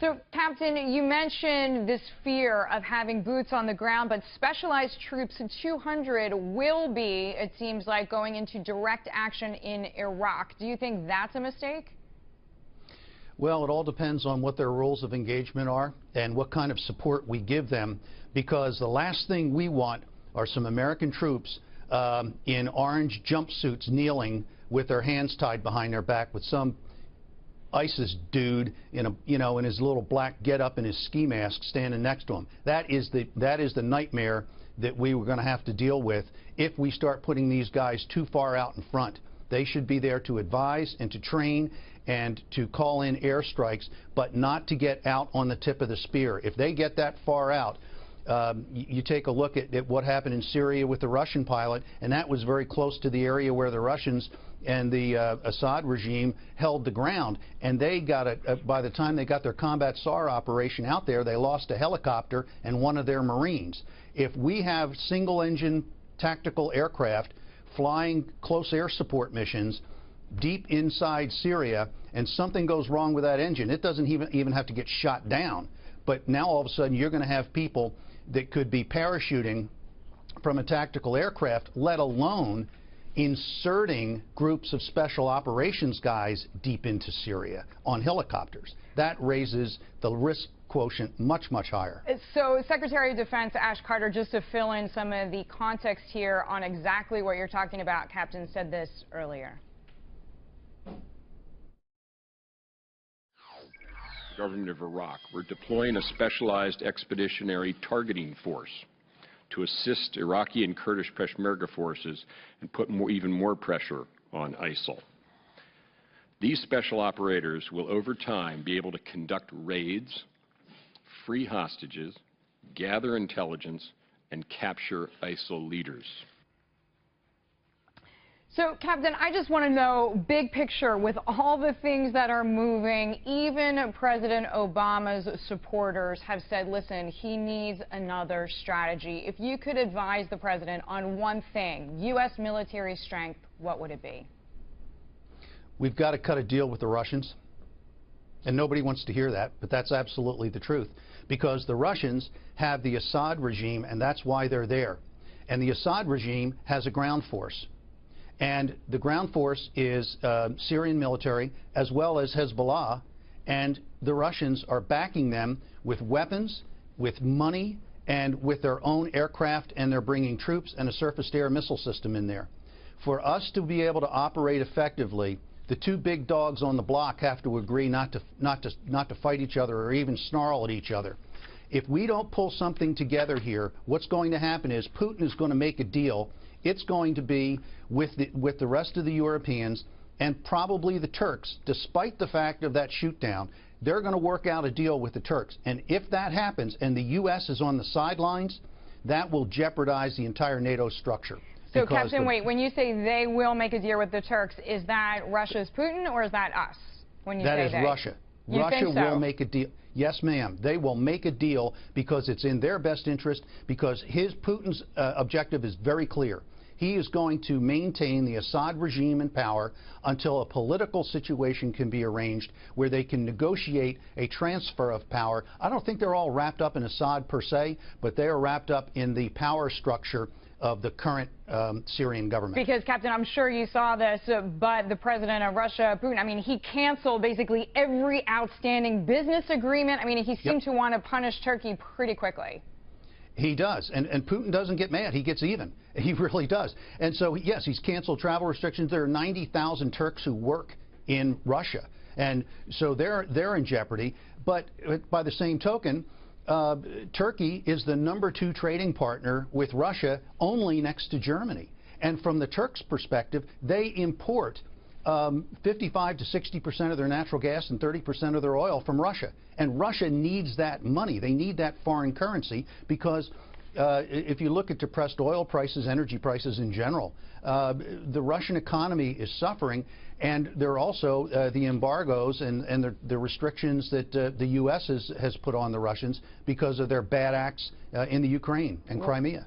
So, Captain, you mentioned this fear of having boots on the ground, but specialized troops, 200, will be, it seems like, going into direct action in Iraq. Do you think that's a mistake? Well, it all depends on what their rules of engagement are and what kind of support we give them, because the last thing we want are some American troops in orange jumpsuits kneeling with their hands tied behind their back with some ISIS dude in in his little black getup and his ski mask standing next to him. That is the nightmare that we were going to have to deal with if we start putting these guys too far out in front. They should be there to advise and to train and to call in airstrikes, but not to get out on the tip of the spear. If they get that far out, you take a look at what happened in Syria with the Russian pilot, and that was very close to the area where the Russians and the Assad regime held the ground. And they got by the time they got their combat SAR operation out there, they lost a helicopter and one of their Marines. If we have single-engine tactical aircraft flying close air support missions deep inside Syria, and something goes wrong with that engine, it doesn't even have to get shot down. But now all of a sudden you're going to have people that could be parachuting from a tactical aircraft, let alone inserting groups of special operations guys deep into Syria on helicopters. That raises the risk quotient much, much higher. So, Secretary of Defense Ash Carter, just to fill in some of the context here on exactly what you're talking about, Captain said this earlier. Government of Iraq, we're deploying a specialized expeditionary targeting force to assist Iraqi and Kurdish Peshmerga forces and put even more pressure on ISIL. These special operators will over time be able to conduct raids, free hostages, gather intelligence, and capture ISIL leaders. So, Captain, I just want to know, big picture, with all the things that are moving, even President Obama's supporters have said, listen, he needs another strategy. If you could advise the president on one thing, U.S. military strength, what would it be? We've got to cut a deal with the Russians. And nobody wants to hear that, but that's absolutely the truth. Because the Russians have the Assad regime, and that's why they're there. And the Assad regime has a ground force. And the ground force is Syrian military as well as Hezbollah, and the Russians are backing them with weapons, with money, and with their own aircraft, and they're bringing troops and a surface-to-air missile system in there. For us to be able to operate effectively, the two big dogs on the block have to agree not to fight each other or even snarl at each other. If we don't pull something together here, what's going to happen is Putin is going to make a deal. It's going to be with the rest of the Europeans and probably the Turks, despite the fact of that shoot-down. They're going to work out a deal with the Turks. And if that happens and the U.S. is on the sidelines, that will jeopardize the entire NATO structure. So, Captain, wait, when you say they will make a deal with the Turks, is that Russia's Putin or is that us when you say they? That is Russia. Russia will make a deal. Yes, ma'am. They will make a deal because it's in their best interest, because Putin's objective is very clear. He is going to maintain the Assad regime in power until a political situation can be arranged where they can negotiate a transfer of power. I don't think they're all wrapped up in Assad per se, but they are wrapped up in the power structure of the current Syrian government. Because, Captain, I'm sure you saw this, but the president of Russia, Putin, I mean, he canceled basically every outstanding business agreement. I mean, he seemed to want to punish Turkey pretty quickly. He does, and Putin doesn't get mad. He gets even. He really does. And so, yes, he's canceled travel restrictions. There are 90,000 Turks who work in Russia, and so they're in jeopardy. But by the same token, Turkey is the #2 trading partner with Russia, only next to Germany. And from the Turks' perspective, they import 55 to 60% of their natural gas and 30% of their oil from Russia. And Russia needs that money. They need that foreign currency because if you look at depressed oil prices, energy prices in general, the Russian economy is suffering, and there are also the embargoes and the restrictions that the U.S. has put on the Russians because of their bad acts in the Ukraine and Crimea.